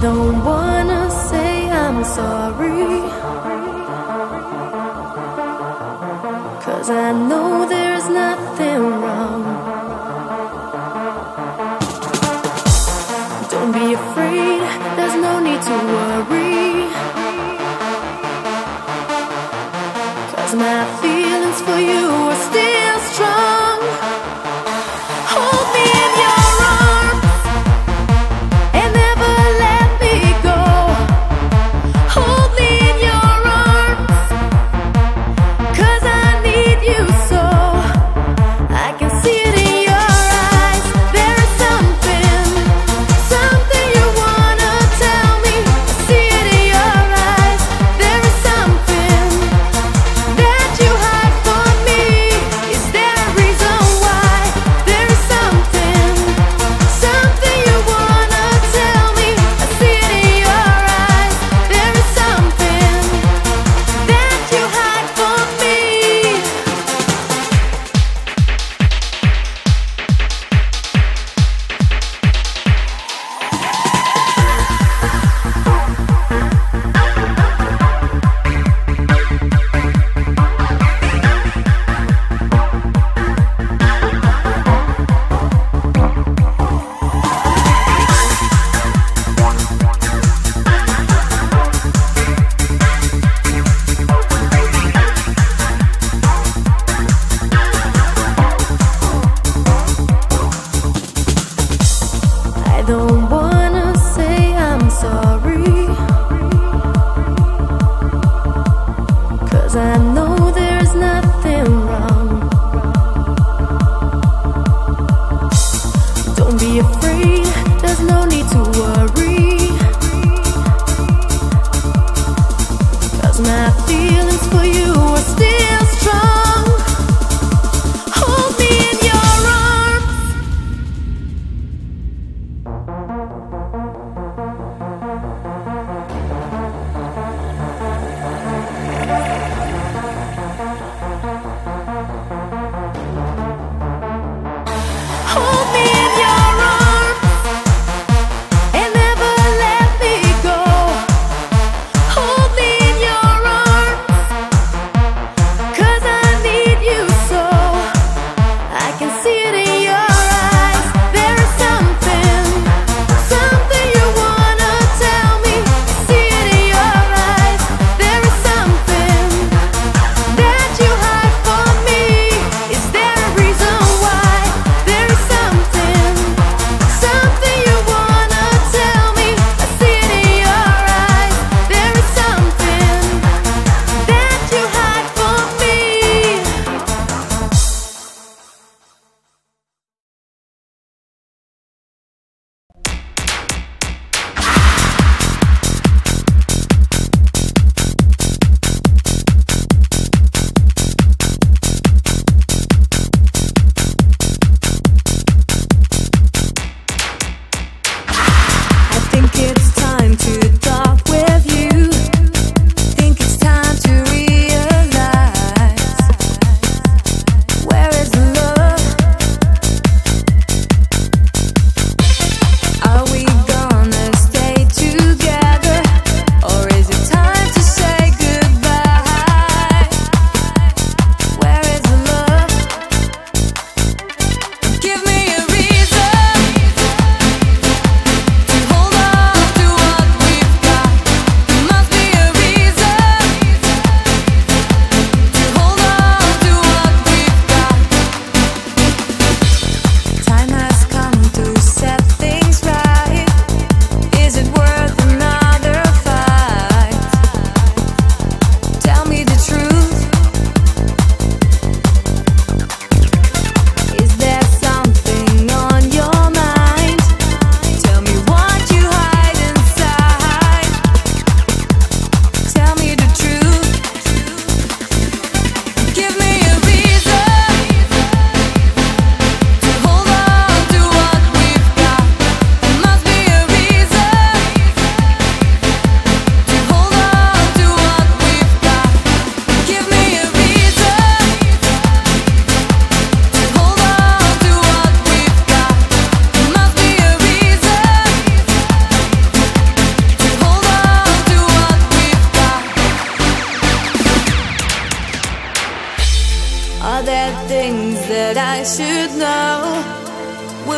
don't wanna say I'm sorry, 'cause I know there's nothing wrong. Don't be afraid, there's no need to worry, 'cause my feelings for you are still strong. Hold me in your arms and never let me go. Hold me in your arms, 'cause I need you so. I can see it in your eyes, there is something you wanna tell me. I see it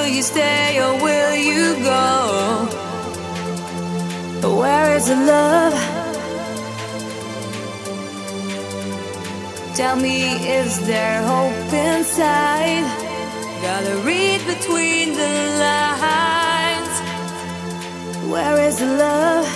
Will you stay or will you go? Where is the love? Tell me, is there hope inside? Gotta read between the lines. Where is the love?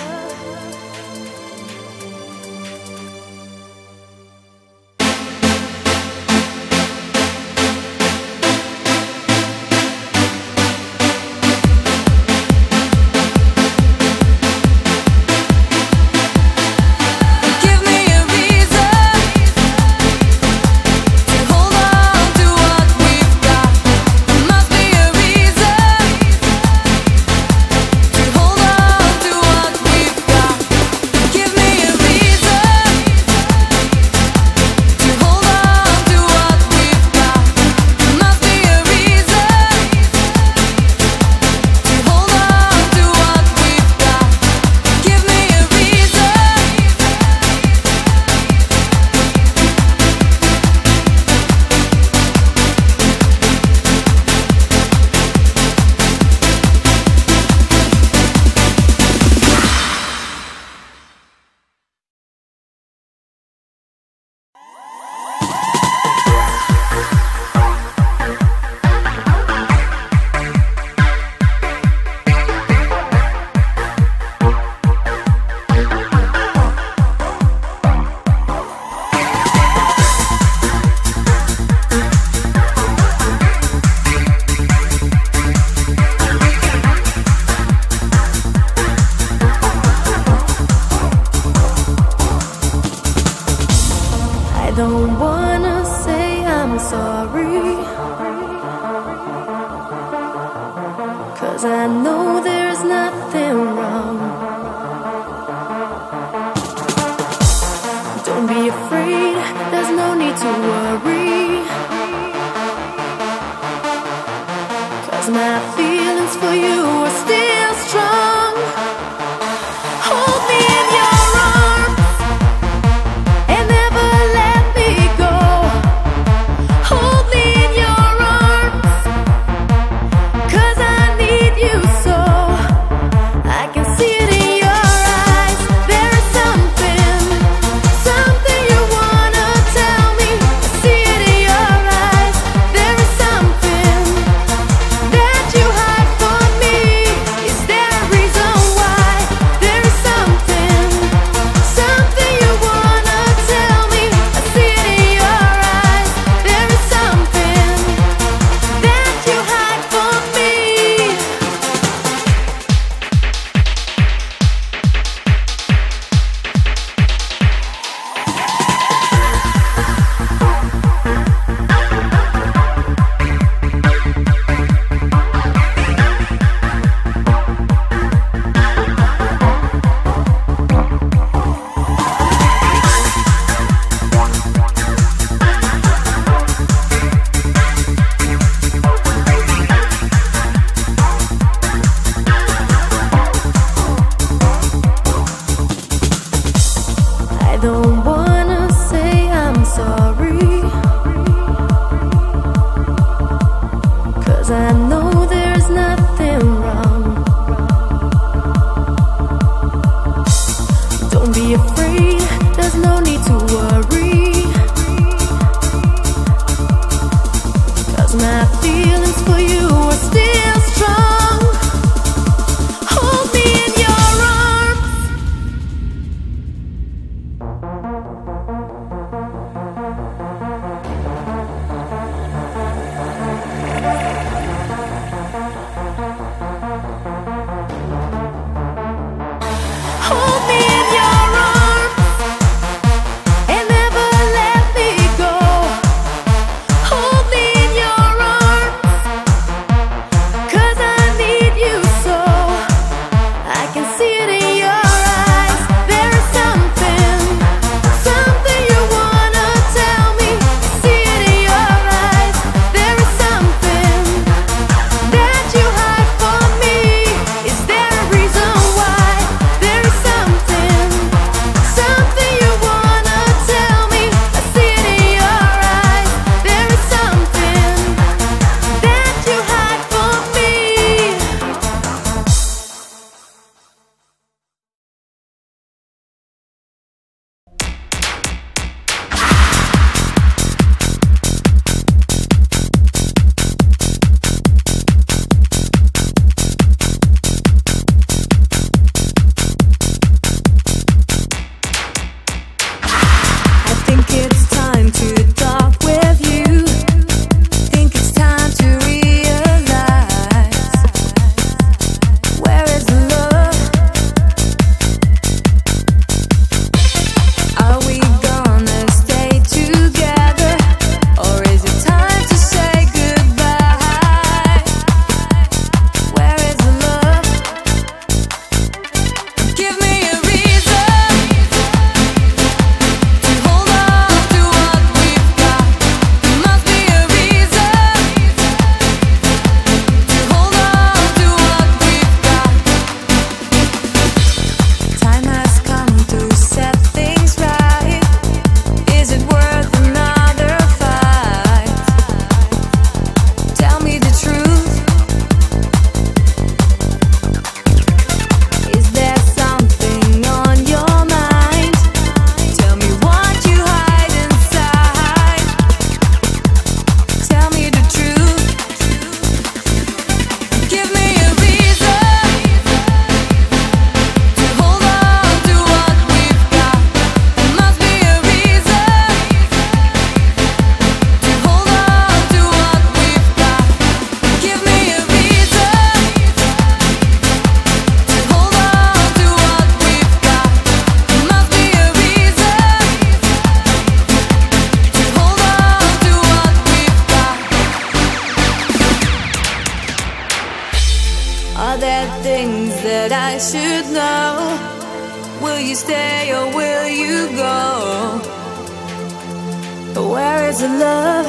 Don't wanna say I'm sorry, 'cause I know there's nothing wrong. Don't be afraid, there's no need to worry, 'cause my feelings for you are still strong. Hold me in your arms and never let me go. Hold me in your arms, 'cause I need you so. I can see it in your eyes. There is something you wanna tell me. I see it in your eyes. There is something that you hide from me. Is there a reason why? There is something you wanna tell me. I see it in your eyes. There is something that you hide from me. I don't wanna say I'm sorry, 'cause I know there's nothing wrong. Don't be afraid, there's no need to worry, 'cause my feelings for you are still strong. Hold me in your arms. Hold me in your arms and should know. Will you stay or will you go? Where is the love?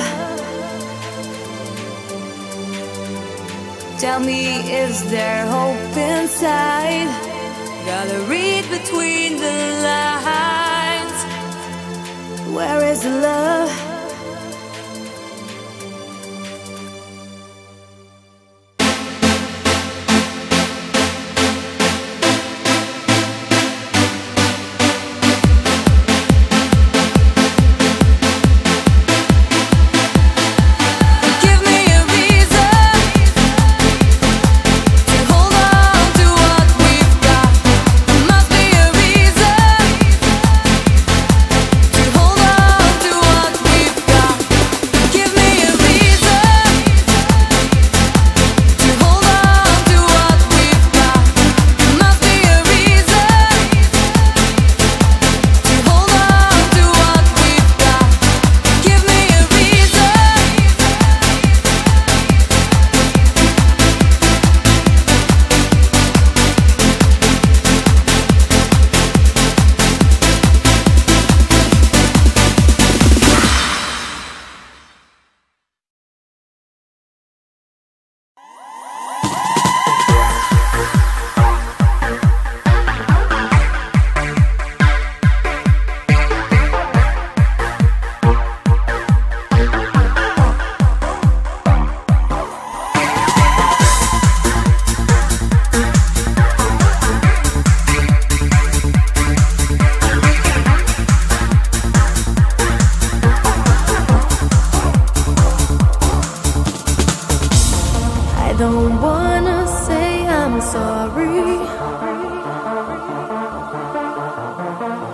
Tell me, is there hope inside? Gotta read between the lines. Where is the love? Don't wanna say I'm sorry,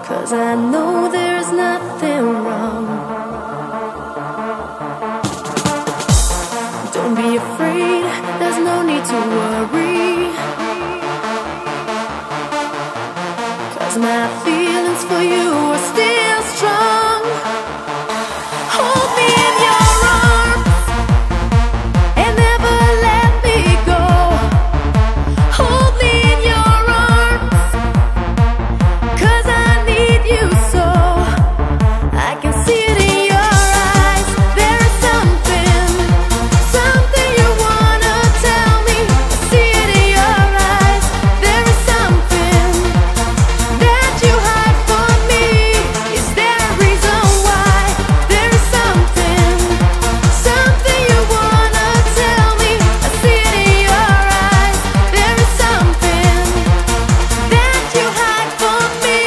'cause I know there's nothing wrong. Don't be afraid, there's no need to worry, 'cause my feelings for you are still strong. Hold me in your arms and never let me go. Hold me in your arms, 'cause I need you so. I can see it in your eyes. There is something you wanna tell me. I see it in your eyes. There is something that you hide from me. Is there a reason why? There is something you wanna tell me. I see it in your eyes. There is something that you hide from me.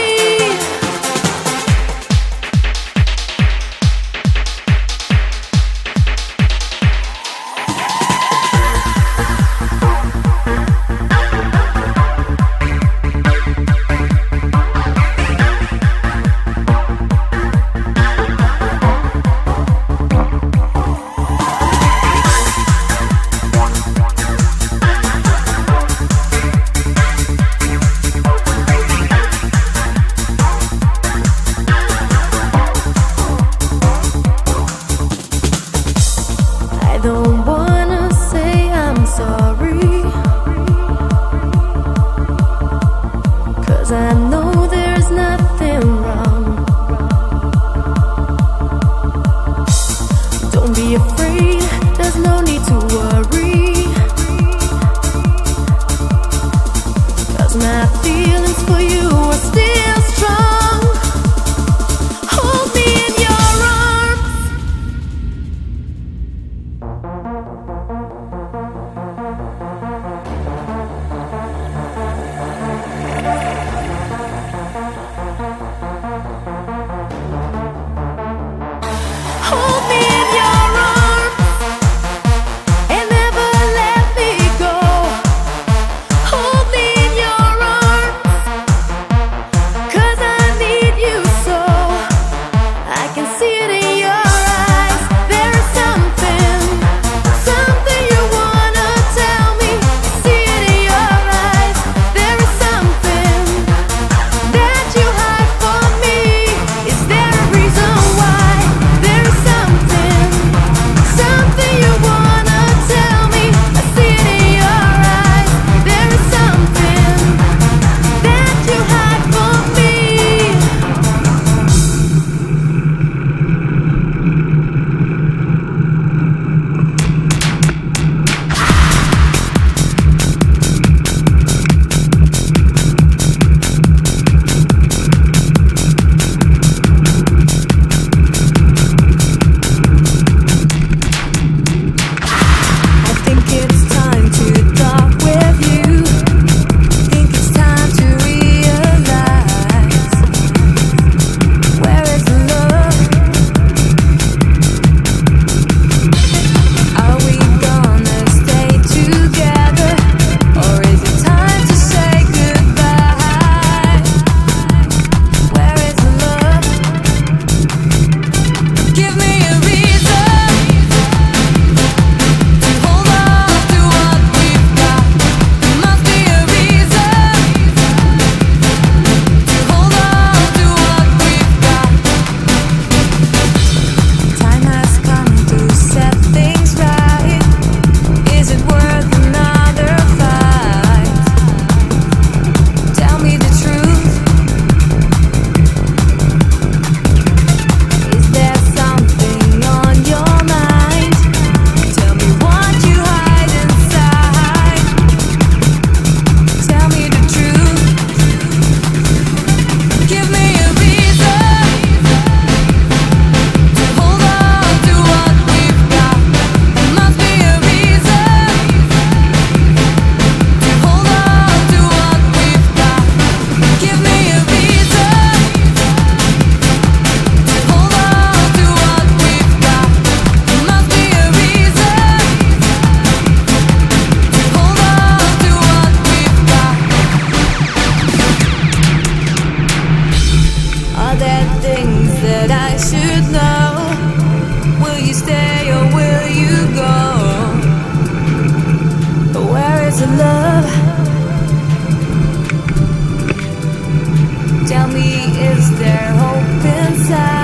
I don't wanna say I'm sorry, 'cause I know there's nothing wrong. Don't be afraid, there's no need to worry, 'cause my feelings for you are still strong. Hold me in your arms. Hold me in your arms and never let me go. Hold me in your arms, me, is there hope inside?